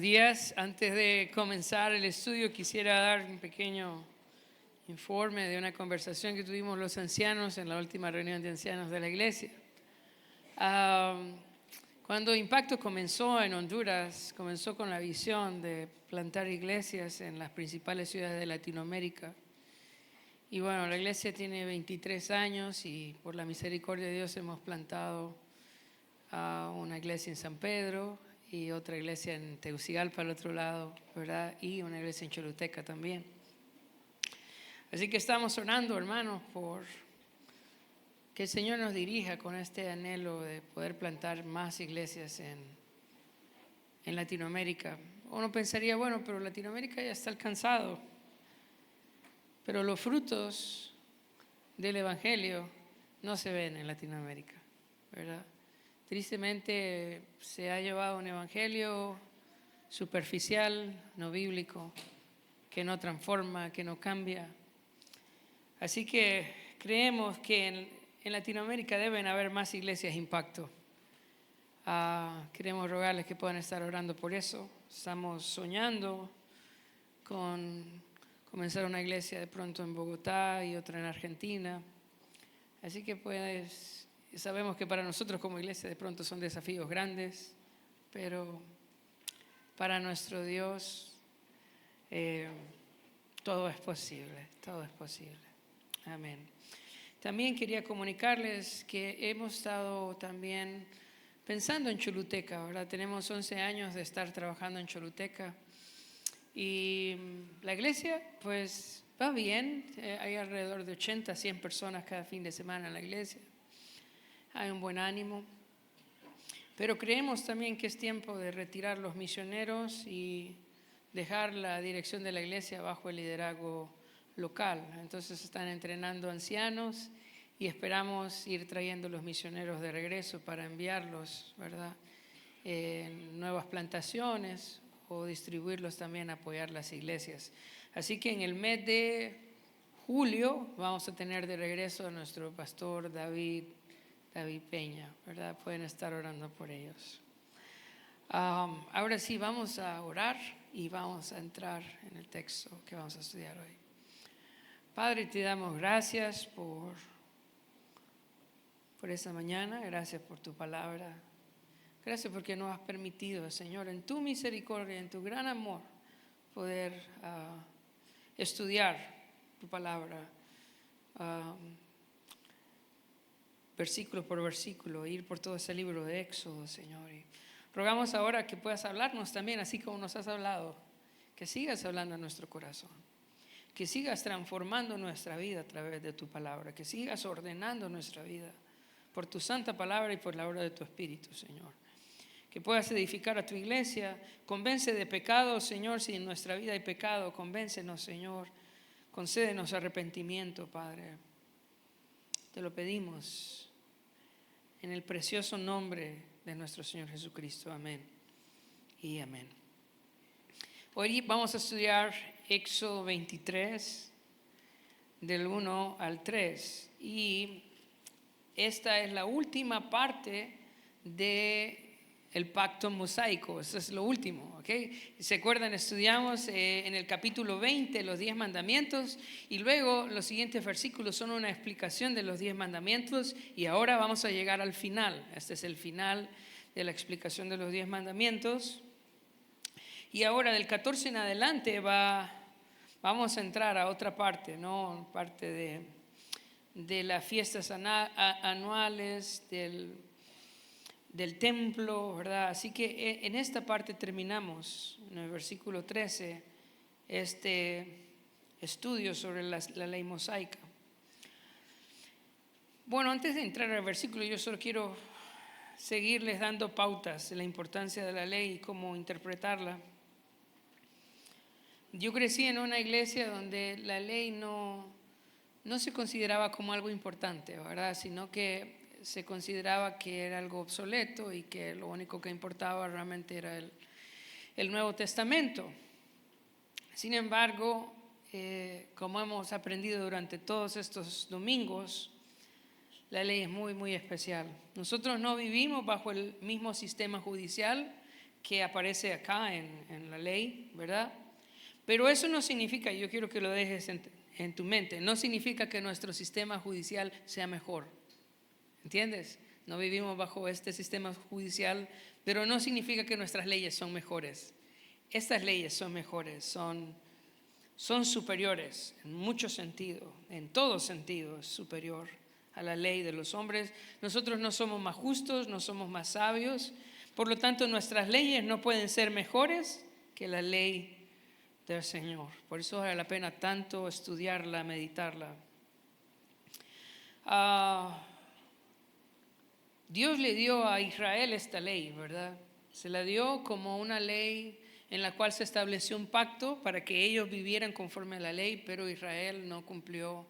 Buenos días. Antes de comenzar el estudio quisiera dar un pequeño informe de una conversación que tuvimos los ancianos en la última reunión de ancianos de la iglesia. Cuando Impacto comenzó en Honduras, comenzó con la visión de plantar iglesias en las principales ciudades de Latinoamérica. Y bueno, la iglesia tiene 23 años y por la misericordia de Dios hemos plantado una iglesia en San Pedro y otra iglesia en Tegucigalpa al otro lado, ¿verdad? Y una iglesia en Choluteca también. Así que estamos orando, hermanos, por que el Señor nos dirija con este anhelo de poder plantar más iglesias en Latinoamérica. Uno pensaría, bueno, pero Latinoamérica ya está alcanzado. Pero los frutos del Evangelio no se ven en Latinoamérica, ¿verdad? Tristemente se ha llevado un evangelio superficial, no bíblico, que no transforma, que no cambia. Así que creemos que en Latinoamérica deben haber más iglesias Impacto. Queremos rogarles que puedan estar orando por eso. Estamos soñando con comenzar una iglesia de pronto en Bogotá y otra en Argentina. Así que sabemos que para nosotros como iglesia de pronto son desafíos grandes, pero para nuestro Dios todo es posible, todo es posible. Amén. También quería comunicarles que hemos estado también pensando en Choluteca, ¿verdad? Tenemos 11 años de estar trabajando en Choluteca y la iglesia pues va bien, hay alrededor de 80, 100 personas cada fin de semana en la iglesia. Hay un buen ánimo, pero creemos también que es tiempo de retirar los misioneros y dejar la dirección de la iglesia bajo el liderazgo local. Entonces están entrenando ancianos y esperamos ir trayendo los misioneros de regreso para enviarlos, ¿verdad?, en nuevas plantaciones o distribuirlos también a apoyar las iglesias. Así que en el mes de julio vamos a tener de regreso a nuestro pastor David Peña, ¿verdad? Pueden estar orando por ellos. Ahora sí, vamos a orar y vamos a entrar en el texto que vamos a estudiar hoy. Padre, te damos gracias por esta mañana, gracias por tu palabra. Gracias porque nos has permitido, Señor, en tu misericordia, en tu gran amor, poder estudiar tu palabra. Versículo por versículo, ir por todo ese libro de Éxodo, Señor. Y rogamos ahora que puedas hablarnos también, así como nos has hablado, que sigas hablando a nuestro corazón, que sigas transformando nuestra vida a través de tu palabra, que sigas ordenando nuestra vida por tu santa palabra y por la obra de tu Espíritu, Señor. Que puedas edificar a tu iglesia, convence de pecado, Señor, si en nuestra vida hay pecado, convéncenos, Señor, concédenos arrepentimiento, Padre. Te lo pedimos en el precioso nombre de nuestro Señor Jesucristo. Amén y amén. Hoy vamos a estudiar Éxodo 23, del 1 al 3. Y esta es la última parte del pacto mosaico. Eso es lo último, ¿ok? ¿Se acuerdan? Estudiamos en el capítulo 20 los 10 mandamientos y luego los siguientes versículos son una explicación de los 10 mandamientos y ahora vamos a llegar al final. Este es el final de la explicación de los 10 mandamientos. Y ahora del 14 en adelante vamos a entrar a otra parte, ¿no? Parte de las fiestas anuales, del templo, ¿verdad? Así que en esta parte terminamos, en el versículo 13, este estudio sobre la ley mosaica. Bueno, antes de entrar al versículo, yo solo quiero seguirles dando pautas de la importancia de la ley y cómo interpretarla. Yo crecí en una iglesia donde la ley no se consideraba como algo importante, ¿verdad? Sino que se consideraba que era algo obsoleto y que lo único que importaba realmente era el Nuevo Testamento. Sin embargo, como hemos aprendido durante todos estos domingos, la ley es muy, muy especial. Nosotros no vivimos bajo el mismo sistema judicial que aparece acá en la ley, ¿verdad? Pero eso no significa, yo quiero que lo dejes en tu mente, no significa que nuestro sistema judicial sea mejor, ¿entiendes? No vivimos bajo este sistema judicial, pero no significa que nuestras leyes son mejores. Estas leyes son mejores, son superiores en mucho sentido, en todo sentido es superior a la ley de los hombres. Nosotros no somos más justos, no somos más sabios, por lo tanto nuestras leyes no pueden ser mejores que la ley del Señor. Por eso vale la pena tanto estudiarla, meditarla. Dios le dio a Israel esta ley, ¿verdad? Se la dio como una ley en la cual se estableció un pacto para que ellos vivieran conforme a la ley, pero Israel no cumplió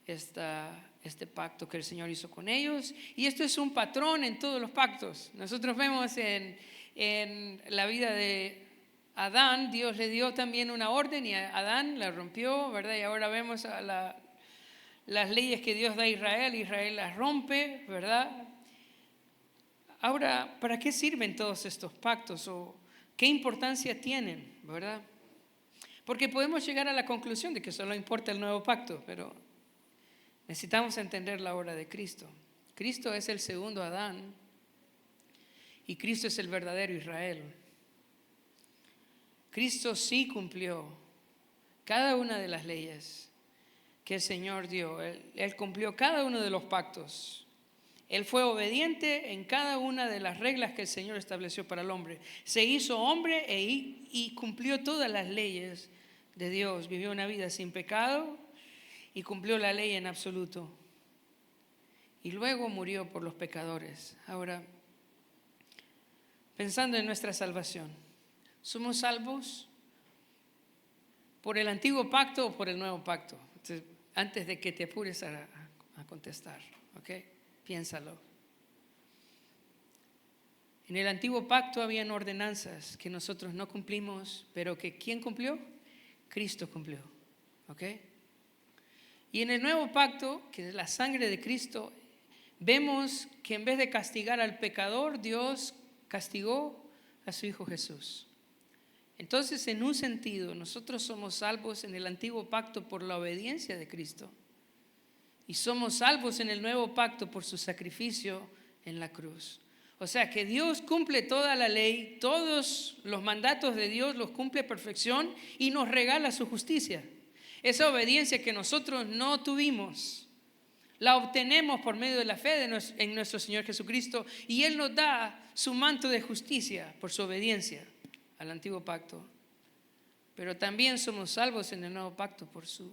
este pacto que el Señor hizo con ellos. Y esto es un patrón en todos los pactos. Nosotros vemos en la vida de Adán, Dios le dio también una orden y Adán la rompió, ¿verdad? Y ahora vemos las leyes que Dios da a Israel, Israel las rompe, ¿verdad? Ahora, ¿para qué sirven todos estos pactos o qué importancia tienen, verdad? Porque podemos llegar a la conclusión de que solo importa el nuevo pacto, pero necesitamos entender la obra de Cristo. Cristo es el segundo Adán y Cristo es el verdadero Israel. Cristo sí cumplió cada una de las leyes que el Señor dio. Él cumplió cada uno de los pactos. Él fue obediente en cada una de las reglas que el Señor estableció para el hombre. Se hizo hombre y cumplió todas las leyes de Dios. Vivió una vida sin pecado y cumplió la ley en absoluto. Y luego murió por los pecadores. Ahora, pensando en nuestra salvación, ¿somos salvos por el antiguo pacto o por el nuevo pacto? Entonces, antes de que te apures a contestar, ¿ok? Piénsalo. En el antiguo pacto habían ordenanzas que nosotros no cumplimos, pero que ¿quién cumplió? Cristo cumplió, ¿ok? Y en el nuevo pacto, que es la sangre de Cristo, vemos que en vez de castigar al pecador, Dios castigó a su Hijo Jesús. Entonces, en un sentido, nosotros somos salvos en el antiguo pacto por la obediencia de Cristo. Y somos salvos en el nuevo pacto por su sacrificio en la cruz. O sea que Dios cumple toda la ley, todos los mandatos de Dios los cumple a perfección y nos regala su justicia. Esa obediencia que nosotros no tuvimos, la obtenemos por medio de la fe en nuestro Señor Jesucristo y Él nos da su manto de justicia por su obediencia al antiguo pacto. Pero también somos salvos en el nuevo pacto por su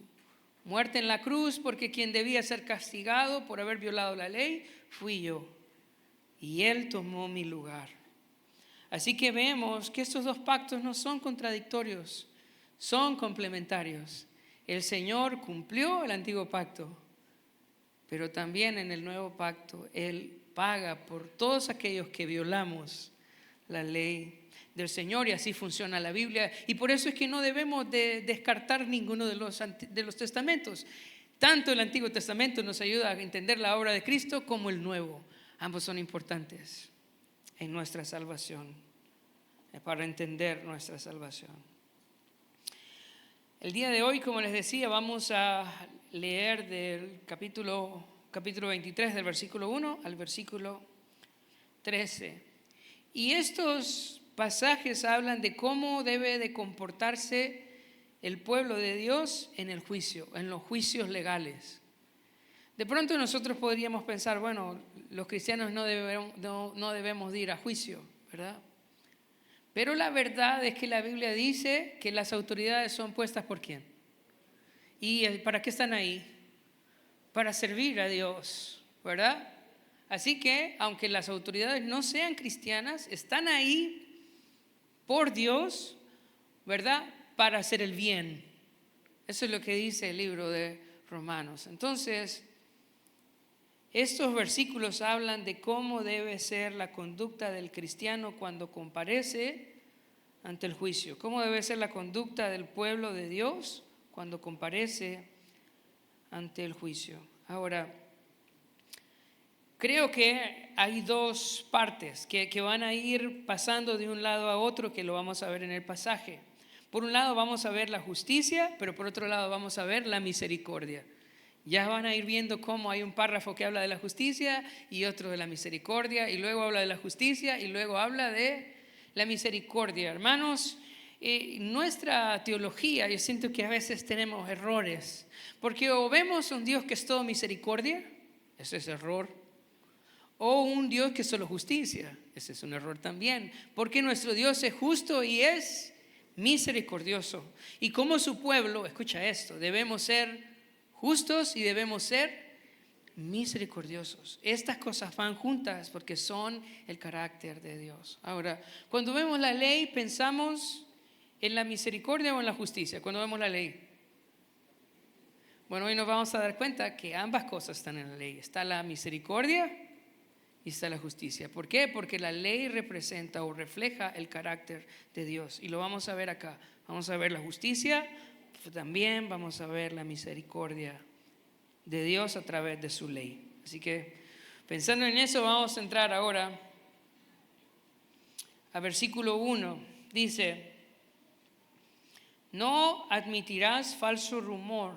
muerte en la cruz, porque quien debía ser castigado por haber violado la ley fui yo, y Él tomó mi lugar. Así que vemos que estos dos pactos no son contradictorios, son complementarios. El Señor cumplió el antiguo pacto, pero también en el nuevo pacto Él paga por todos aquellos que violamos la ley del Señor, y así funciona la Biblia. Y por eso es que no debemos de descartar ninguno de los testamentos. Tanto el Antiguo Testamento nos ayuda a entender la obra de Cristo como el Nuevo. Ambos son importantes en nuestra salvación, para entender nuestra salvación. El día de hoy, como les decía, vamos a leer del capítulo 23, del versículo 1 al versículo 13. Y estos pasajes hablan de cómo debe de comportarse el pueblo de Dios en el juicio, en los juicios legales. De pronto nosotros podríamos pensar, bueno, los cristianos no debemos ir a juicio, ¿verdad? Pero la verdad es que la Biblia dice que las autoridades son puestas ¿por quién? ¿Y para qué están ahí? Para servir a Dios, ¿verdad? Así que, aunque las autoridades no sean cristianas, están ahí por Dios, ¿verdad? Para hacer el bien. Eso es lo que dice el libro de Romanos. Entonces, estos versículos hablan de cómo debe ser la conducta del cristiano cuando comparece ante el juicio. Cómo debe ser la conducta del pueblo de Dios cuando comparece ante el juicio. Ahora, Creo que hay dos partes que van a ir pasando de un lado a otro, que lo vamos a ver en el pasaje. Por un lado vamos a ver la justicia, pero por otro lado vamos a ver la misericordia. Ya van a ir viendo cómo hay un párrafo que habla de la justicia y otro de la misericordia, y luego habla de la justicia y luego habla de la misericordia. Hermanos, nuestra teología, yo siento que a veces tenemos errores, porque o vemos un Dios que es todo misericordia, ese es error, o un Dios que es solo justicia, ese es un error también, porque nuestro Dios es justo y es misericordioso. Y como su pueblo, escucha esto, debemos ser justos y debemos ser misericordiosos. Estas cosas van juntas porque son el carácter de Dios. Ahora, cuando vemos la ley, ¿pensamos en la misericordia o en la justicia? Cuando vemos la ley. Bueno, hoy nos vamos a dar cuenta que ambas cosas están en la ley. Está la misericordia y está la justicia. ¿Por qué? Porque la ley representa o refleja el carácter de Dios. Y lo vamos a ver acá. Vamos a ver la justicia, también vamos a ver la misericordia de Dios a través de su ley. Así que pensando en eso, vamos a entrar ahora a versículo 1. Dice: no admitirás falso rumor,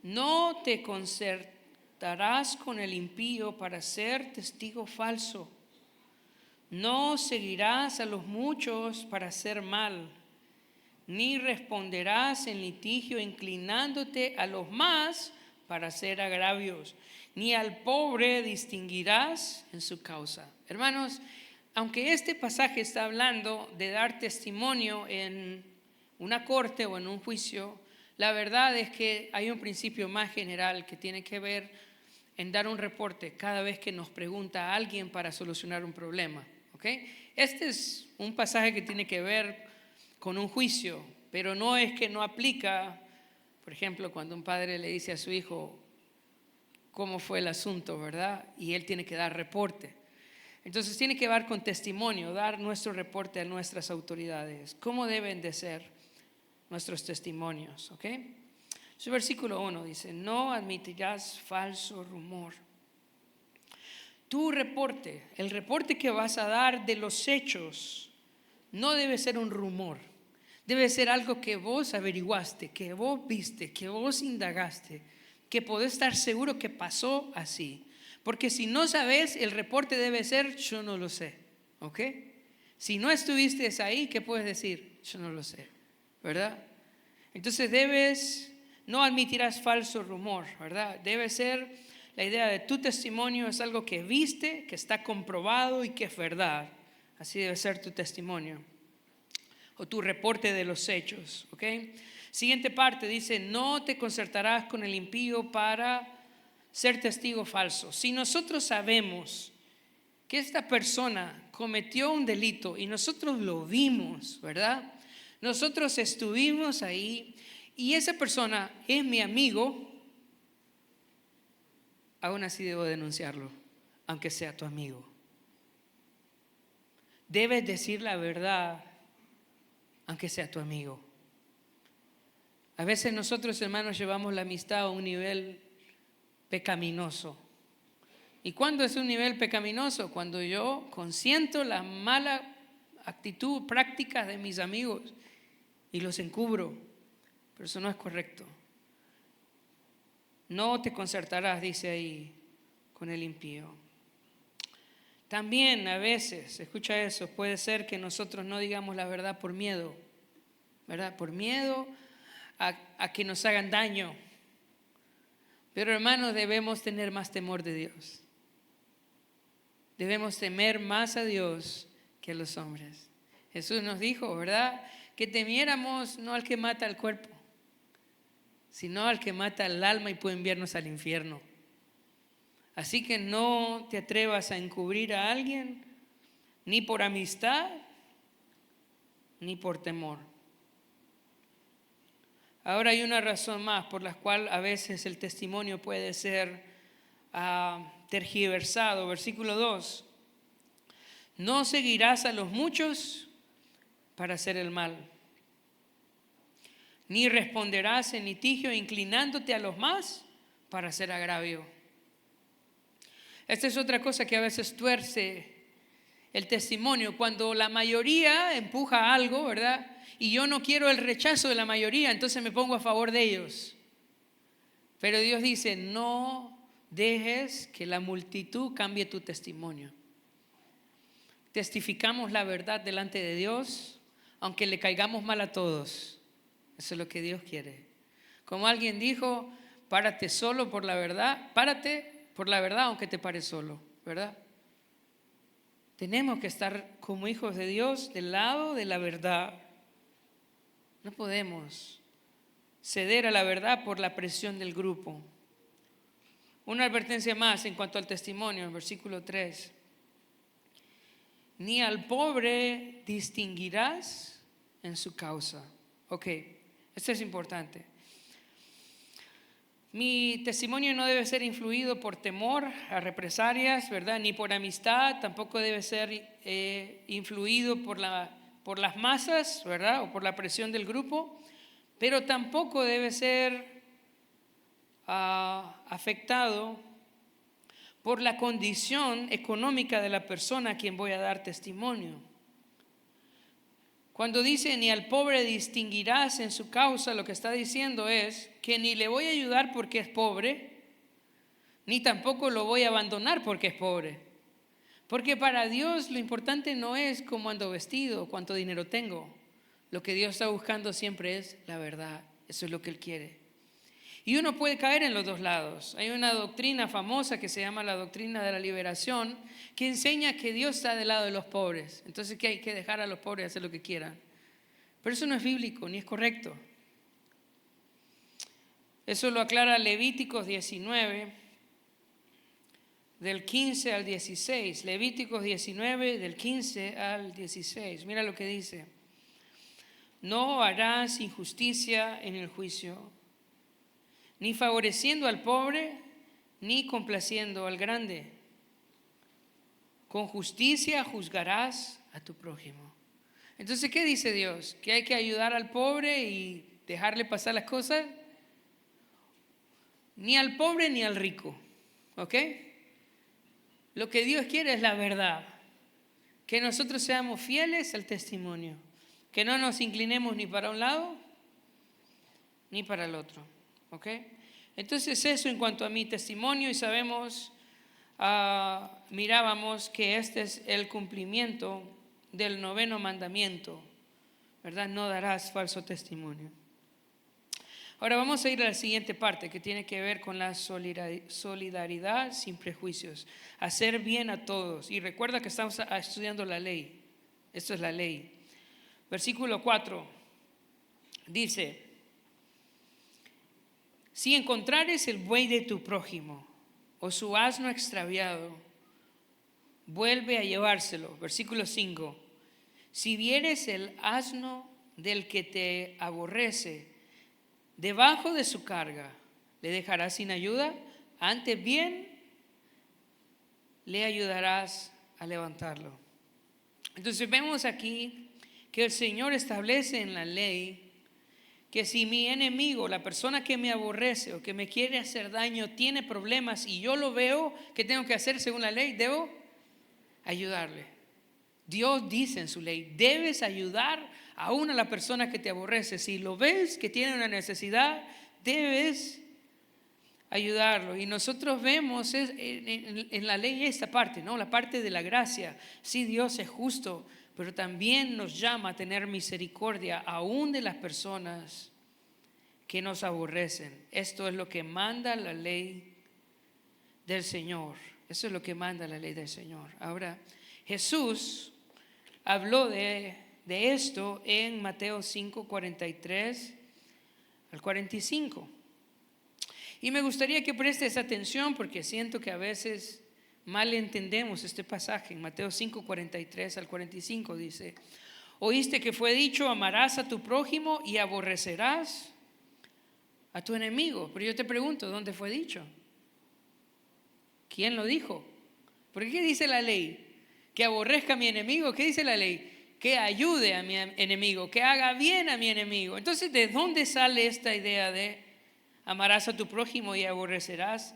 no te concertarás con el impío para ser testigo falso, no seguirás a los muchos para hacer mal, ni responderás en litigio inclinándote a los más para hacer agravios, ni al pobre distinguirás en su causa. Hermanos, aunque este pasaje está hablando de dar testimonio en una corte o en un juicio, la verdad es que hay un principio más general que tiene que ver en dar un reporte cada vez que nos pregunta a alguien para solucionar un problema. ¿Okay? Este es un pasaje que tiene que ver con un juicio, pero no es que no aplica, por ejemplo, cuando un padre le dice a su hijo cómo fue el asunto, ¿verdad? Y él tiene que dar reporte. Entonces tiene que ver con testimonio, dar nuestro reporte a nuestras autoridades. ¿Cómo deben de ser nuestros testimonios? ¿Ok? Su versículo 1 dice: no admitirás falso rumor. Tu reporte, el reporte que vas a dar de los hechos, no debe ser un rumor. Debe ser algo que vos averiguaste, que vos viste, que vos indagaste, que podés estar seguro que pasó así. Porque si no sabes, el reporte debe ser: yo no lo sé. ¿Ok? Si no estuviste ahí, ¿qué puedes decir? Yo no lo sé. ¿Verdad? Entonces no admitirás falso rumor, ¿verdad? Debe ser la idea de tu testimonio es algo que viste, que está comprobado y que es verdad. Así debe ser tu testimonio o tu reporte de los hechos. ¿Ok? Siguiente parte dice: no te concertarás con el impío para ser testigo falso. Si nosotros sabemos que esta persona cometió un delito y nosotros lo vimos, ¿verdad? Nosotros estuvimos ahí y esa persona es mi amigo, aún así debo denunciarlo, aunque sea tu amigo. Debes decir la verdad, aunque sea tu amigo. A veces nosotros, hermanos, llevamos la amistad a un nivel pecaminoso. ¿Y cuándo es un nivel pecaminoso? Cuando yo consiento la mala actitud, prácticas de mis amigos y los encubro. Pero eso no es correcto. No te concertarás, dice ahí, con el impío. También a veces, escucha eso, puede ser que nosotros no digamos la verdad por miedo, ¿verdad? Por miedo a que nos hagan daño. Pero hermanos, debemos tener más temor de Dios. Debemos temer más a Dios que a los hombres. Jesús nos dijo, ¿verdad? Que temiéramos no al que mata el cuerpo, sino al que mata el alma y puede enviarnos al infierno. Así que no te atrevas a encubrir a alguien, ni por amistad, ni por temor. Ahora hay una razón más por la cual a veces el testimonio puede ser tergiversado. Versículo 2. No seguirás a los muchos para hacer el mal, ni responderás en litigio inclinándote a los más para hacer agravio. Esta es otra cosa que a veces tuerce el testimonio. Cuando la mayoría empuja algo, ¿verdad? Y yo no quiero el rechazo de la mayoría, entonces me pongo a favor de ellos. Pero Dios dice, no dejes que la multitud cambie tu testimonio. Testificamos la verdad delante de Dios, aunque le caigamos mal a todos. Eso es lo que Dios quiere. Como alguien dijo, párate solo por la verdad, párate por la verdad aunque te pares solo, ¿verdad? Tenemos que estar como hijos de Dios del lado de la verdad. No podemos ceder a la verdad por la presión del grupo. Una advertencia más en cuanto al testimonio, en versículo 3. Ni al pobre distinguirás en su causa. Ok, esto es importante. Mi testimonio no debe ser influido por temor a represalias, ¿verdad? Ni por amistad, tampoco debe ser influido por las masas, ¿verdad? O por la presión del grupo, pero tampoco debe ser afectado por la condición económica de la persona a quien voy a dar testimonio. Cuando dice ni al pobre distinguirás en su causa, lo que está diciendo es que ni le voy a ayudar porque es pobre, ni tampoco lo voy a abandonar porque es pobre. Porque para Dios lo importante no es cómo ando vestido, cuánto dinero tengo. Lo que Dios está buscando siempre es la verdad. Eso es lo que Él quiere. Y uno puede caer en los dos lados. Hay una doctrina famosa que se llama la doctrina de la liberación, que enseña que Dios está del lado de los pobres. Entonces que hay que dejar a los pobres hacer lo que quieran. Pero eso no es bíblico ni es correcto. Eso lo aclara Levíticos 19, del 15 al 16. Levíticos 19, del 15 al 16. Mira lo que dice. No harás injusticia en el juicio, ni favoreciendo al pobre, ni complaciendo al grande. Con justicia juzgarás a tu prójimo. Entonces, ¿qué dice Dios? ¿Que hay que ayudar al pobre y dejarle pasar las cosas? Ni al pobre ni al rico, ¿ok? Lo que Dios quiere es la verdad. Que nosotros seamos fieles al testimonio. Que no nos inclinemos ni para un lado ni para el otro. ¿Ok? Entonces eso en cuanto a mi testimonio, y sabemos, mirábamos que este es el cumplimiento del 9º mandamiento, ¿verdad? No darás falso testimonio. Ahora vamos a ir a la siguiente parte que tiene que ver con la solidaridad sin prejuicios, hacer bien a todos. Y recuerda que estamos estudiando la ley, esto es la ley. Versículo 4 dice, si encontrares el buey de tu prójimo o su asno extraviado, vuelve a llevárselo. Versículo 5. Si vieres el asno del que te aborrece debajo de su carga, ¿le dejarás sin ayuda? Antes bien, le ayudarás a levantarlo. Entonces vemos aquí que el Señor establece en la ley que si mi enemigo, la persona que me aborrece o que me quiere hacer daño, tiene problemas y yo lo veo, ¿qué tengo que hacer según la ley? Debo ayudarle. Dios dice en su ley, debes ayudar aún a la persona que te aborrece. Si lo ves que tiene una necesidad, debes ayudarlo. Y nosotros vemos en la ley esta parte, ¿no? La parte de la gracia. Sí, Dios es justo, pero también nos llama a tener misericordia aún de las personas que nos aborrecen. Esto es lo que manda la ley del Señor. Eso es lo que manda la ley del Señor. Ahora, Jesús habló de esto en Mateo 5, 43 al 45. Y me gustaría que prestes atención porque siento que a veces mal entendemos este pasaje. En Mateo 5, 43 al 45 dice, oíste que fue dicho, amarás a tu prójimo y aborrecerás a tu enemigo. Pero yo te pregunto, ¿dónde fue dicho? ¿Quién lo dijo? ¿Por qué dice la ley? Que aborrezca a mi enemigo. ¿Qué dice la ley? Que ayude a mi enemigo, que haga bien a mi enemigo. Entonces, ¿de dónde sale esta idea de amarás a tu prójimo y aborrecerás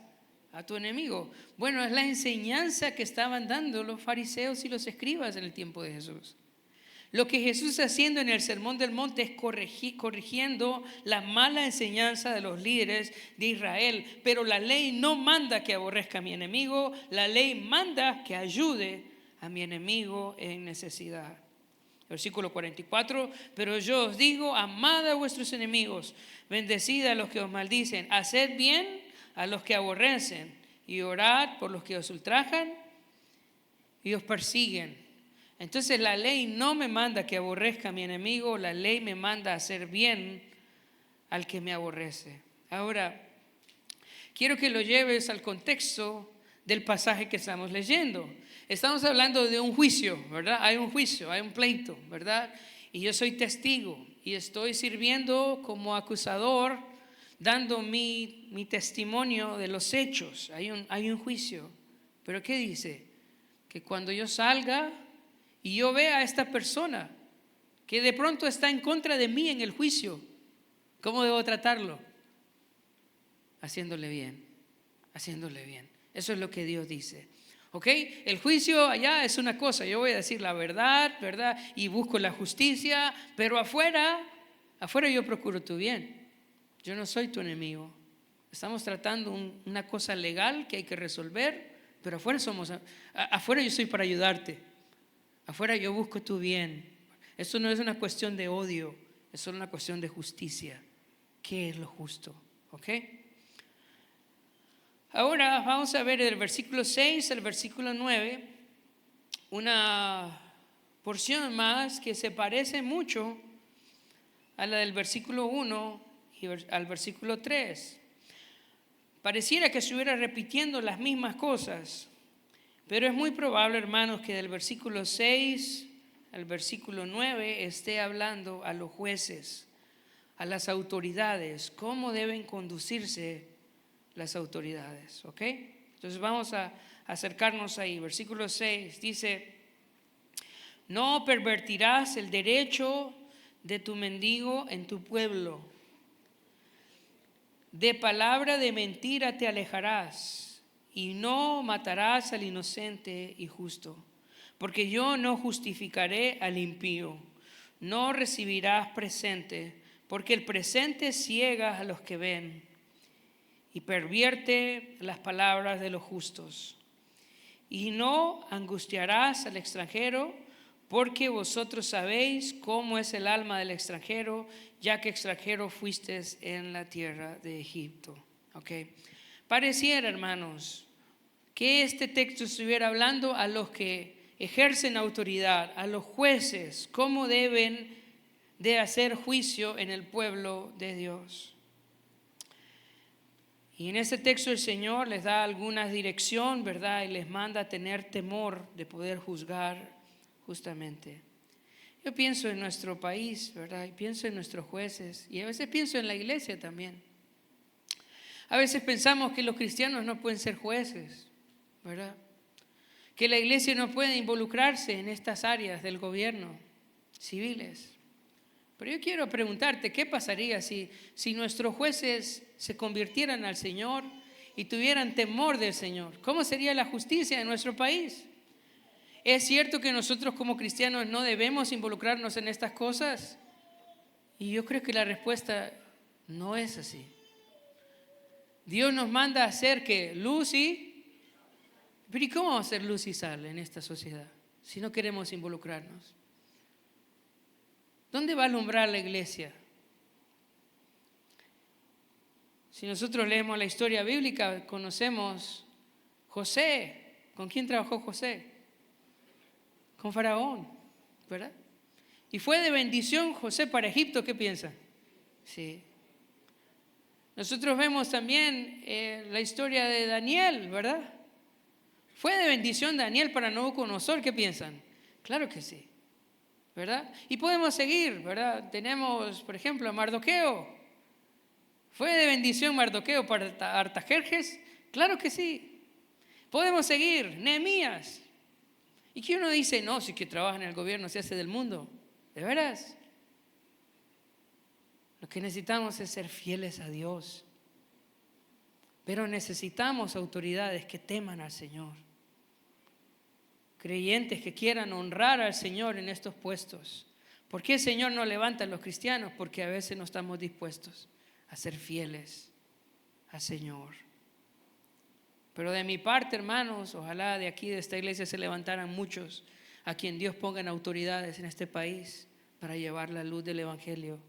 a tu enemigo. Bueno, es la enseñanza que estaban dando los fariseos y los escribas en el tiempo de Jesús. Lo que Jesús está haciendo en el Sermón del Monte es corrigiendo la mala enseñanza de los líderes de Israel. Pero la ley no manda que aborrezca a mi enemigo, la ley manda que ayude a mi enemigo en necesidad. Versículo 44, pero yo os digo, amad a vuestros enemigos, bendecid a los que os maldicen, haced bien a los que aborrecen y orad por los que os ultrajan y os persiguen. Entonces la ley no me manda que aborrezca a mi enemigo, la ley me manda a hacer bien al que me aborrece. Ahora, quiero que lo lleves al contexto del pasaje que estamos leyendo. Estamos hablando de un juicio, ¿verdad? Hay un juicio, hay un pleito, ¿verdad? Y yo soy testigo y estoy sirviendo como acusador, dando mi testimonio de los hechos. Hay un juicio. ¿Pero qué dice? Que cuando yo salga y yo vea a esta persona que de pronto está en contra de mí en el juicio, ¿cómo debo tratarlo? Haciéndole bien, haciéndole bien. Eso es lo que Dios dice. ¿Ok? El juicio allá es una cosa, yo voy a decir la verdad, ¿verdad? Y busco la justicia, pero afuera yo procuro tu bien. Yo no soy tu enemigo. Estamos tratando una cosa legal que hay que resolver, pero afuera yo soy para ayudarte. Afuera yo busco tu bien. Eso no es una cuestión de odio, es solo una cuestión de justicia. ¿Qué es lo justo? ¿Ok? Ahora vamos a ver del versículo 6 al versículo 9 una porción más que se parece mucho a la del versículo 1 y al versículo 3. Pareciera que estuviera repitiendo las mismas cosas, pero es muy probable, hermanos, que del versículo 6 al versículo 9 esté hablando a los jueces, a las autoridades, cómo deben conducirse las autoridades, ¿ok? Entonces vamos a acercarnos ahí. Versículo 6 dice, no pervertirás el derecho de tu mendigo en tu pueblo. De palabra de mentira te alejarás y no matarás al inocente y justo, porque yo no justificaré al impío. No recibirás presente, porque el presente ciega a los que ven y pervierte las palabras de los justos. Y no angustiarás al extranjero, porque vosotros sabéis cómo es el alma del extranjero, ya que extranjero fuisteis en la tierra de Egipto. Okay. Pareciera, hermanos, que este texto estuviera hablando a los que ejercen autoridad, a los jueces, cómo deben de hacer juicio en el pueblo de Dios. Y en este texto el Señor les da alguna dirección, ¿verdad? Y les manda a tener temor de poder juzgar justamente. Yo pienso en nuestro país, ¿verdad? Y pienso en nuestros jueces. Y a veces pienso en la iglesia también. A veces pensamos que los cristianos no pueden ser jueces, ¿verdad? Que la iglesia no puede involucrarse en estas áreas del gobierno civiles. Pero yo quiero preguntarte, ¿qué pasaría si nuestros jueces se convirtieran al Señor y tuvieran temor del Señor? ¿Cómo sería la justicia en nuestro país? ¿Es cierto que nosotros como cristianos no debemos involucrarnos en estas cosas? Y yo creo que la respuesta no es así. Dios nos manda a hacer que luz pero ¿y cómo vamos a hacer luz y sal en esta sociedad si no queremos involucrarnos? ¿Dónde va a alumbrar la iglesia? Si nosotros leemos la historia bíblica, conocemos José. ¿Con quién trabajó José? Con Faraón, ¿verdad? Y fue de bendición José para Egipto, ¿qué piensan? Sí. Nosotros vemos también la historia de Daniel, ¿verdad? ¿Fue de bendición Daniel para Nabucodonosor? ¿Qué piensan? Claro que sí, ¿verdad? Y podemos seguir, ¿verdad? Tenemos, por ejemplo, a Mardoqueo. ¿Fue de bendición Mardoqueo para Artajerjes? Claro que sí. Podemos seguir, Nehemías. ¿Y que uno dice? No, si que trabaja en el gobierno se hace del mundo. ¿De veras? Lo que necesitamos es ser fieles a Dios. Pero necesitamos autoridades que teman al Señor. Creyentes que quieran honrar al Señor en estos puestos. ¿Por qué el Señor no levanta a los cristianos? Porque a veces no estamos dispuestos a ser fieles al Señor. Pero de mi parte, hermanos, ojalá de aquí de esta iglesia se levantaran muchos a quien Dios ponga en autoridades en este país para llevar la luz del Evangelio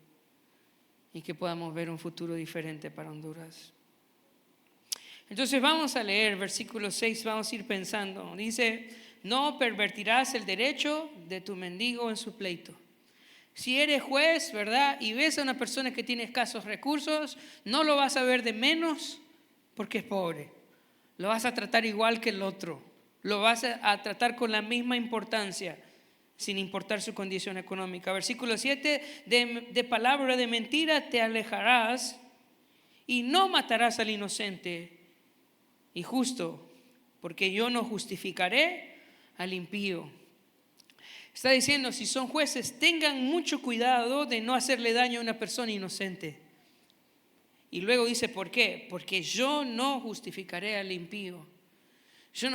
y que podamos ver un futuro diferente para Honduras. Entonces vamos a leer versículo 6, vamos a ir pensando. Dice, no pervertirás el derecho de tu mendigo en su pleito. Si eres juez, ¿verdad? Y ves a una persona que tiene escasos recursos, no lo vas a ver de menos porque es pobre. Lo vas a tratar igual que el otro. Lo vas a tratar con la misma importancia, sin importar su condición económica. Versículo 7, de palabra de mentira te alejarás y no matarás al inocente y justo, porque yo no justificaré al impío. Está diciendo, si son jueces, tengan mucho cuidado de no hacerle daño a una persona inocente. Y luego dice, ¿por qué? Porque yo no justificaré al impío. Si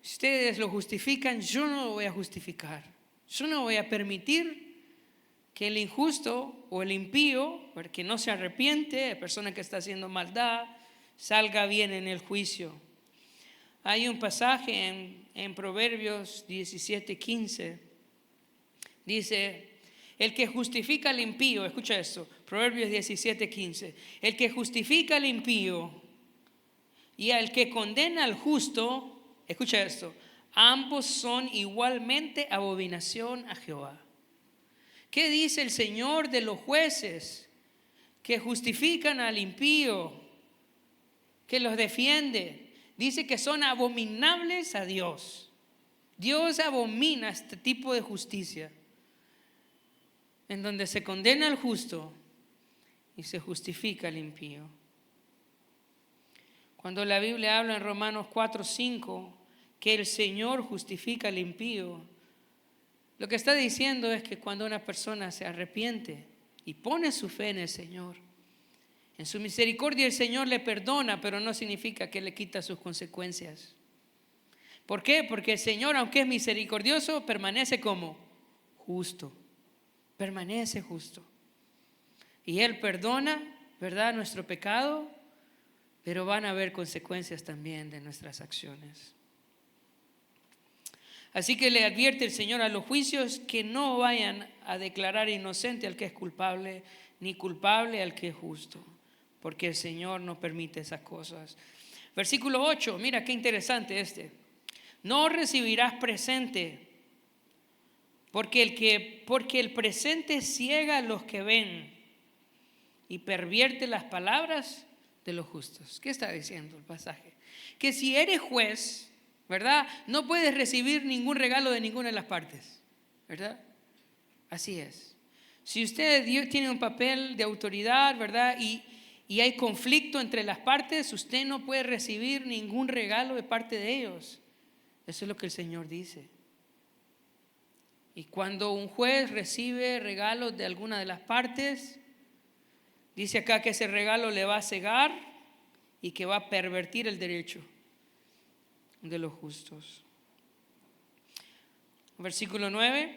ustedes lo justifican, yo no lo voy a justificar. Yo no voy a permitir que el injusto o el impío, porque no se arrepiente, la persona que está haciendo maldad, salga bien en el juicio. Hay un pasaje en Proverbios 17:15. Dice, el que justifica al impío, escucha esto, Proverbios 17:15. El que justifica al impío y al que condena al justo, escucha esto, ambos son igualmente abominación a Jehová. ¿Qué dice el Señor de los jueces que justifican al impío, que los defiende? Dice que son abominables a Dios. Dios abomina este tipo de justicia, en donde se condena al justo y se justifica al impío. Cuando la Biblia habla en Romanos 4:5 que el Señor justifica al impío, lo que está diciendo es que cuando una persona se arrepiente y pone su fe en el Señor, en su misericordia el Señor le perdona, pero no significa que le quita sus consecuencias. ¿Por qué? Porque el Señor, aunque es misericordioso, permanece como justo. Permanece justo. Y Él perdona, ¿verdad?, nuestro pecado, pero van a haber consecuencias también de nuestras acciones. Así que le advierte el Señor a los juicios que no vayan a declarar inocente al que es culpable, ni culpable al que es justo, porque el Señor no permite esas cosas. Versículo 8, mira qué interesante este. No recibirás presente, porque el presente ciega a los que ven y pervierte las palabras de los justos. ¿Qué está diciendo el pasaje? Que si eres juez, ¿verdad?, no puedes recibir ningún regalo de ninguna de las partes, ¿verdad? Así es. Si usted tiene un papel de autoridad, ¿verdad?, y hay conflicto entre las partes, usted no puede recibir ningún regalo de parte de ellos. Eso es lo que el Señor dice. Y cuando un juez recibe regalos de alguna de las partes, dice acá que ese regalo le va a cegar y que va a pervertir el derecho de los justos. Versículo 9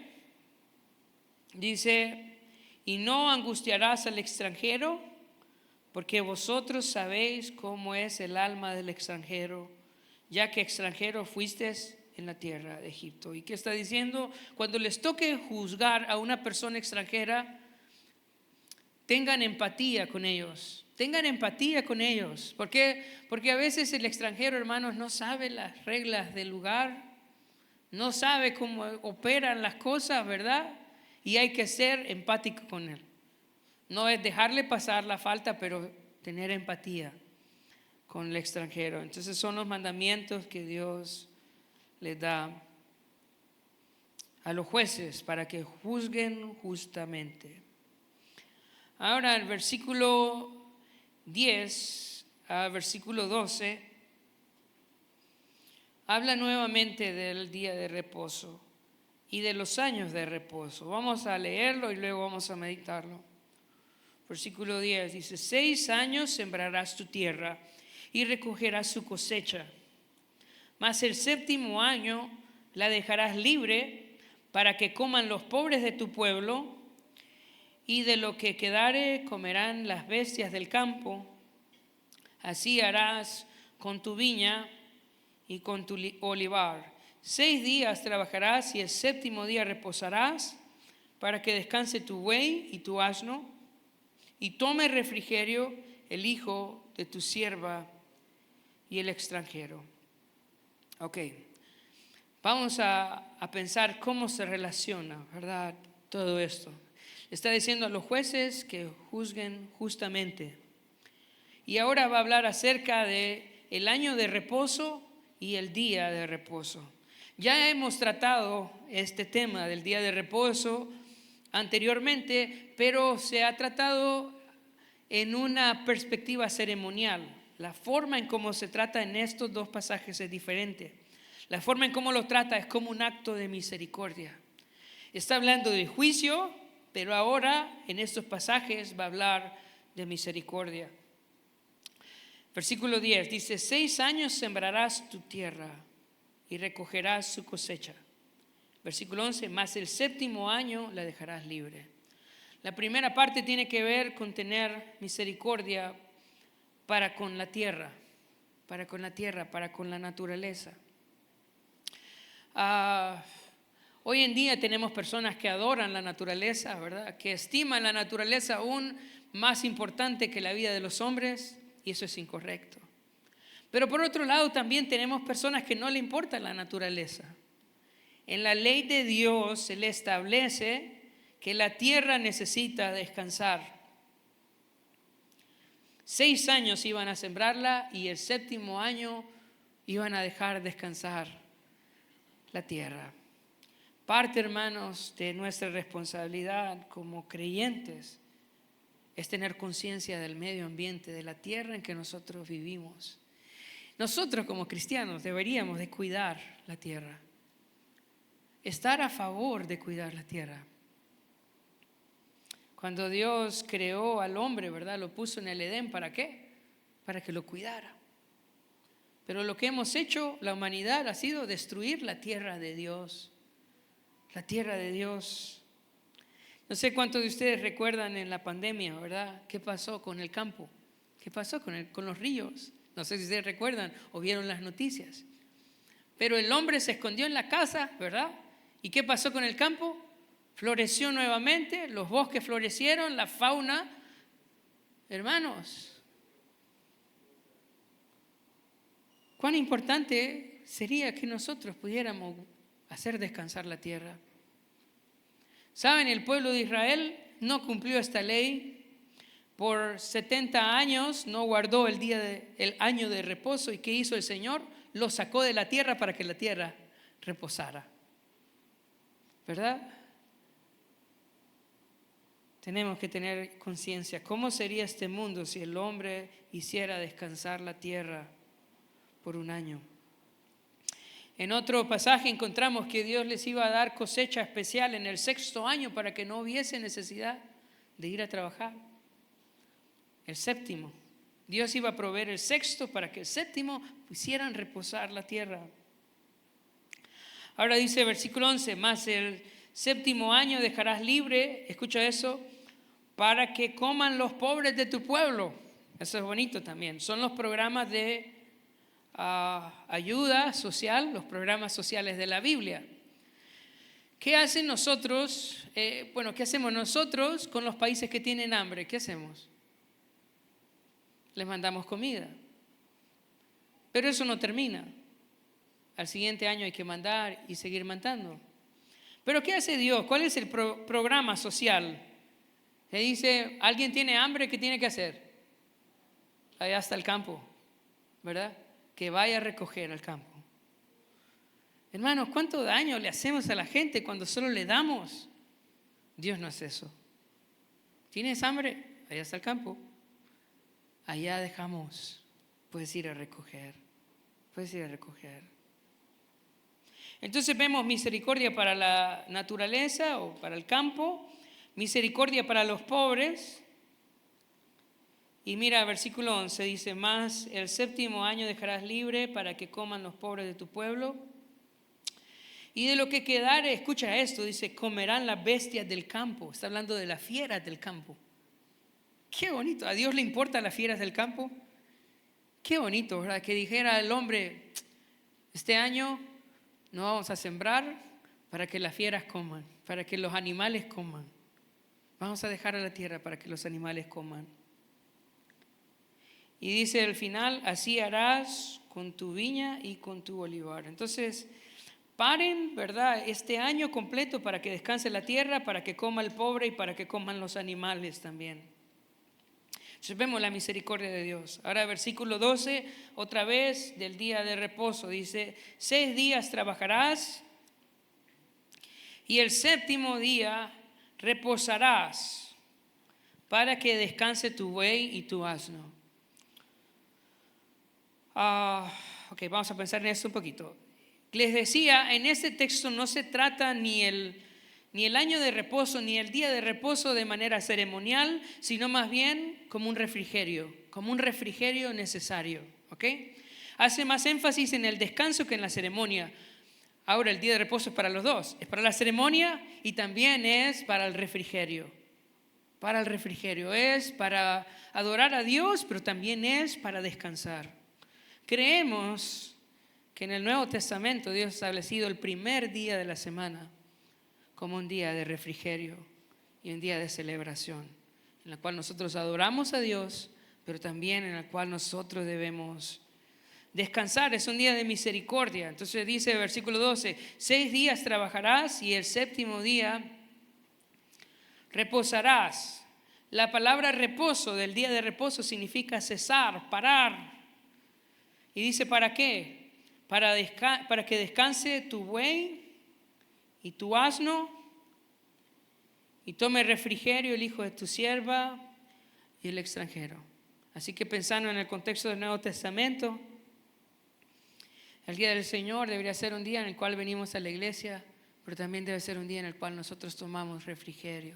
dice, y no angustiarás al extranjero, porque vosotros sabéis cómo es el alma del extranjero, ya que extranjero fuisteis en la tierra de Egipto. ¿Y qué está diciendo? Cuando les toque juzgar a una persona extranjera, tengan empatía con ellos. Tengan empatía con ellos. ¿Por qué? Porque a veces el extranjero, hermanos, no sabe las reglas del lugar, no sabe cómo operan las cosas, ¿verdad? Y hay que ser empático con él. No es dejarle pasar la falta, pero tener empatía con el extranjero. Entonces son los mandamientos que Dios les da a los jueces para que juzguen justamente. Ahora el versículo 10 al versículo 12 habla nuevamente del día de reposo y de los años de reposo. Vamos a leerlo y luego vamos a meditarlo. Versículo 10 dice, 6 años sembrarás tu tierra y recogerás su cosecha. Mas el séptimo año la dejarás libre para que coman los pobres de tu pueblo, y de lo que quedare comerán las bestias del campo. Así harás con tu viña y con tu olivar. 6 días trabajarás y el séptimo día reposarás, para que descanse tu buey y tu asno, y tome refrigerio el hijo de tu sierva y el extranjero. Ok, vamos a pensar cómo se relaciona, ¿verdad? Todo esto. Está diciendo a los jueces que juzguen justamente. Y ahora va a hablar acerca de el año de reposo y el día de reposo. Ya hemos tratado este tema del día de reposo anteriormente, pero se ha tratado en una perspectiva ceremonial. La forma en cómo se trata en estos dos pasajes es diferente. La forma en cómo lo trata es como un acto de misericordia. Está hablando de juicio, pero ahora en estos pasajes va a hablar de misericordia. Versículo 10 dice: 6 años sembrarás tu tierra y recogerás su cosecha. Versículo 11: mas el séptimo año la dejarás libre. La primera parte tiene que ver con tener misericordia para con la tierra, para con la naturaleza. Hoy en día tenemos personas que adoran la naturaleza, ¿verdad? Que estiman la naturaleza aún más importante que la vida de los hombres, y eso es incorrecto. Pero por otro lado también tenemos personas que no le importa la naturaleza. En la ley de Dios se le establece que la tierra necesita descansar. 6 años iban a sembrarla y el séptimo año iban a dejar descansar la tierra. Parte, hermanos, de nuestra responsabilidad como creyentes es tener conciencia del medio ambiente, de la tierra en que nosotros vivimos. Nosotros como cristianos deberíamos de cuidar la tierra, estar a favor de cuidar la tierra. Cuando Dios creó al hombre, ¿verdad? Lo puso en el Edén, ¿para qué? Para que lo cuidara. Pero lo que hemos hecho, la humanidad, ha sido destruir la tierra de Dios. La tierra de Dios. No sé cuántos de ustedes recuerdan en la pandemia, ¿verdad? ¿Qué pasó con el campo? ¿Qué pasó con los ríos? No sé si ustedes recuerdan o vieron las noticias. Pero el hombre se escondió en la casa, ¿verdad? ¿Y qué pasó con el campo? Floreció nuevamente, los bosques florecieron, la fauna. Hermanos, cuán importante sería que nosotros pudiéramos hacer descansar la tierra. ¿Saben? El pueblo de Israel no cumplió esta ley. Por 70 años no guardó el año de reposo. ¿Y qué hizo el Señor? Lo sacó de la tierra para que la tierra reposara. ¿Verdad? Tenemos que tener conciencia. ¿Cómo sería este mundo si el hombre hiciera descansar la tierra por un año? En otro pasaje encontramos que Dios les iba a dar cosecha especial en el 6º año para que no hubiese necesidad de ir a trabajar. El 7º. Dios iba a proveer el 6º para que el 7º pusieran reposar la tierra. Ahora dice versículo 11, mas el 7º año dejarás libre, escucha eso, para que coman los pobres de tu pueblo. Eso es bonito también. Son los programas de ayuda social, los programas sociales de la Biblia. ¿Qué hacen nosotros? ¿Qué hacemos nosotros con los países que tienen hambre? ¿Qué hacemos? Les mandamos comida. Pero eso no termina. Al siguiente año hay que mandar y seguir mandando. Pero ¿qué hace Dios? ¿Cuál es el programa social? Le dice, ¿alguien tiene hambre? ¿Qué tiene que hacer? Allá está el campo, ¿verdad? Que vaya a recoger al campo. Hermanos, ¿cuánto daño le hacemos a la gente cuando solo le damos? Dios no hace eso. ¿Tienes hambre? Allá está el campo. Allá dejamos. Puedes ir a recoger. Puedes ir a recoger. Entonces vemos misericordia para la naturaleza o para el campo, misericordia para los pobres Y mira, versículo 11 dice, más el 7º año dejarás libre para que coman los pobres de tu pueblo. Y de lo que quedare, escucha esto, dice, comerán las bestias del campo. Está hablando de las fieras del campo. Qué bonito, ¿a Dios le importan las fieras del campo? Qué bonito, ¿verdad? Que dijera el hombre, este año no vamos a sembrar para que las fieras coman, para que los animales coman. Vamos a dejar a la tierra para que los animales coman. Y dice al final, así harás con tu viña y con tu olivar. Entonces, paren, ¿verdad? Este año completo para que descanse la tierra, para que coma el pobre y para que coman los animales también. Entonces vemos la misericordia de Dios. Ahora versículo 12, otra vez del día de reposo. Dice, 6 días trabajarás y el 7º día reposarás para que descanse tu buey y tu asno. Ok, vamos a pensar en esto un poquito. Les decía, en este texto no se trata ni el año de reposo, ni el día de reposo de manera ceremonial, sino más bien como un refrigerio necesario. ¿Ok? Hace más énfasis en el descanso que en la ceremonia. Ahora el día de reposo es para los dos, es para la ceremonia y también es para el refrigerio. Para el refrigerio, es para adorar a Dios, pero también es para descansar. Creemos que en el Nuevo Testamento Dios ha establecido el primer día de la semana como un día de refrigerio y un día de celebración, en la cual nosotros adoramos a Dios, pero también en el cual nosotros debemos descansar. Es un día de misericordia. Entonces dice el versículo 12, 6 días trabajarás y el 7º día reposarás. La palabra reposo del día de reposo significa cesar, parar. Y dice, ¿para qué? Para que descanse tu buey y tu asno y tome refrigerio el hijo de tu sierva y el extranjero. Así que pensando en el contexto del Nuevo Testamento, el día del Señor debería ser un día en el cual venimos a la iglesia, pero también debe ser un día en el cual nosotros tomamos refrigerio,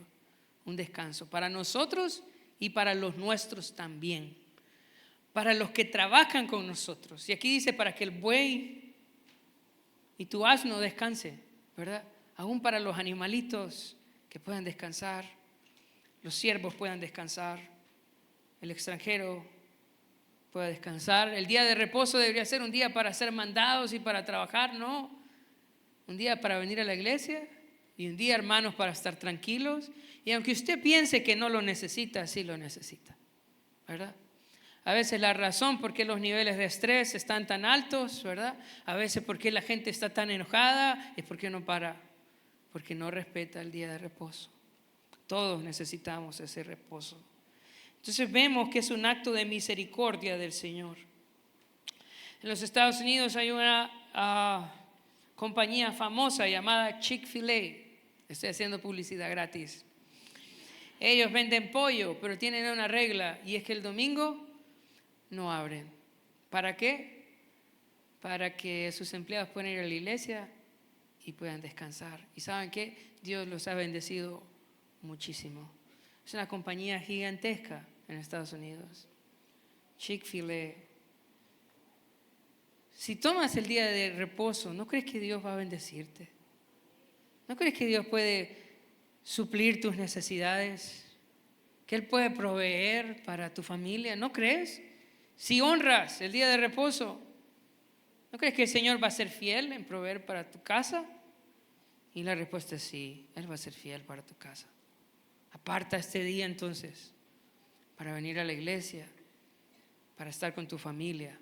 un descanso para nosotros y para los nuestros también, para los que trabajan con nosotros. Y aquí dice para que el buey y tu asno descanse, ¿verdad? Aún para los animalitos que puedan descansar, los siervos puedan descansar, el extranjero pueda descansar. El día de reposo debería ser un día para ser mandados y para trabajar, ¿no? Un día para venir a la iglesia y un día, hermanos, para estar tranquilos. Y aunque usted piense que no lo necesita, sí lo necesita, ¿verdad? A veces la razón por qué los niveles de estrés están tan altos, ¿verdad? A veces por qué la gente está tan enojada es porque no para, porque no respeta el día de reposo. Todos necesitamos ese reposo. Entonces vemos que es un acto de misericordia del Señor. En los Estados Unidos hay una compañía famosa llamada Chick-fil-A. Estoy haciendo publicidad gratis. Ellos venden pollo, pero tienen una regla y es que el domingo no abren. ¿Para qué? Para que sus empleados puedan ir a la iglesia y puedan descansar. ¿Y saben qué? Dios los ha bendecido muchísimo. Es una compañía gigantesca en Estados Unidos. Chick-fil-A. Si tomas el día de reposo, ¿no crees que Dios va a bendecirte? ¿No crees que Dios puede suplir tus necesidades? ¿Que Él puede proveer para tu familia? ¿No crees? Si honras el día de reposo, ¿no crees que el Señor va a ser fiel en proveer para tu casa? Y la respuesta es sí, Él va a ser fiel para tu casa. Aparta este día entonces para venir a la iglesia, para estar con tu familia,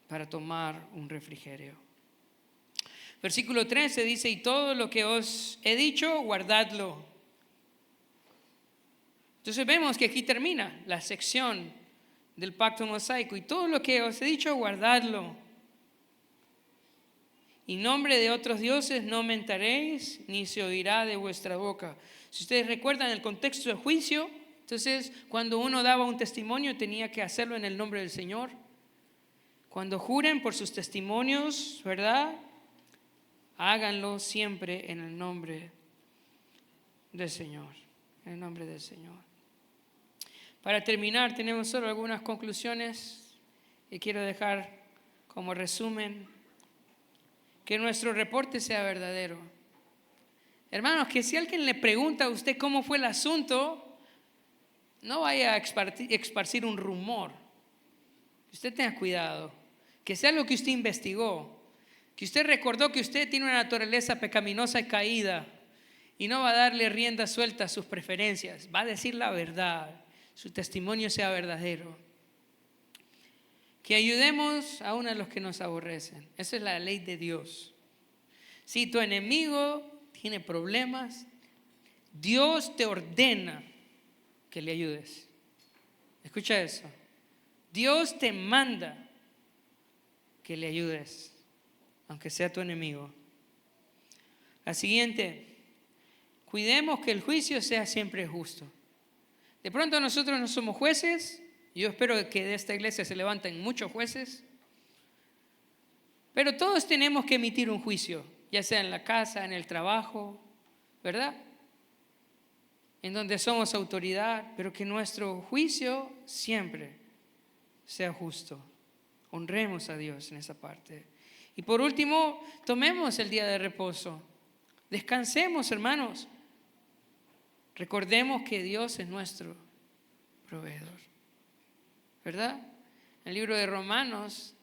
para tomar un refrigerio. Versículo 13 dice, y todo lo que os he dicho, guardadlo. Entonces vemos que aquí termina la sección del pacto mosaico. Y todo lo que os he dicho, guardadlo. Y nombre de otros dioses no mentaréis, ni se oirá de vuestra boca. Si ustedes recuerdan el contexto del juicio, entonces cuando uno daba un testimonio tenía que hacerlo en el nombre del Señor. Cuando juren por sus testimonios, ¿verdad? Háganlo siempre en el nombre del Señor. En el nombre del Señor. Para terminar, tenemos solo algunas conclusiones que quiero dejar como resumen. Que nuestro reporte sea verdadero. Hermanos, que si alguien le pregunta a usted cómo fue el asunto, no vaya a esparcir un rumor. Usted tenga cuidado. Que sea lo que usted investigó. Que usted recordó que usted tiene una naturaleza pecaminosa y caída. Y no va a darle rienda suelta a sus preferencias. Va a decir la verdad. Su testimonio sea verdadero. Que ayudemos aún a los que nos aborrecen. Esa es la ley de Dios. Si tu enemigo tiene problemas, Dios te ordena que le ayudes. Escucha eso. Dios te manda que le ayudes, aunque sea tu enemigo. La siguiente, cuidemos que el juicio sea siempre justo. De pronto nosotros no somos jueces. Yo espero que de esta iglesia se levanten muchos jueces. Pero todos tenemos que emitir un juicio, ya sea en la casa, en el trabajo, ¿verdad? En donde somos autoridad, pero que nuestro juicio siempre sea justo. Honremos a Dios en esa parte. Y por último, tomemos el día de reposo. Descansemos, hermanos. Recordemos que Dios es nuestro proveedor, ¿verdad? En el libro de Romanos,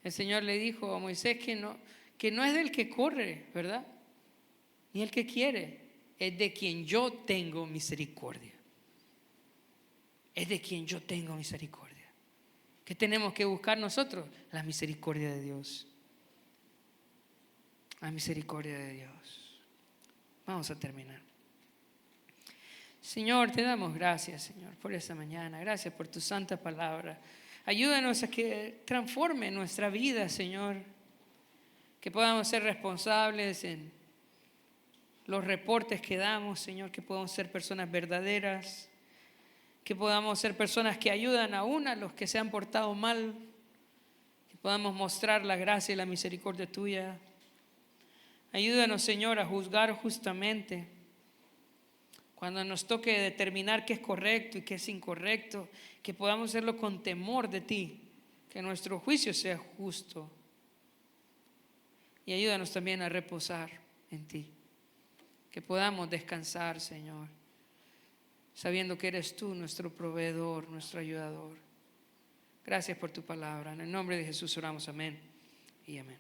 el Señor le dijo a Moisés que no es del que corre, ¿verdad? Ni el que quiere, es de quien yo tengo misericordia. Es de quien yo tengo misericordia. ¿Qué tenemos que buscar nosotros? La misericordia de Dios. La misericordia de Dios. Vamos a terminar. Señor, te damos gracias, Señor, por esta mañana. Gracias por tu santa palabra. Ayúdanos a que transforme nuestra vida, Señor. Que podamos ser responsables en los reportes que damos, Señor. Que podamos ser personas verdaderas. Que podamos ser personas que ayudan aún a los que se han portado mal. Que podamos mostrar la gracia y la misericordia tuya. Ayúdanos, Señor, a juzgar justamente. Cuando nos toque determinar qué es correcto y qué es incorrecto, que podamos hacerlo con temor de ti, que nuestro juicio sea justo. Y ayúdanos también a reposar en ti, que podamos descansar, Señor, sabiendo que eres tú nuestro proveedor, nuestro ayudador. Gracias por tu palabra. En el nombre de Jesús oramos, amén y amén.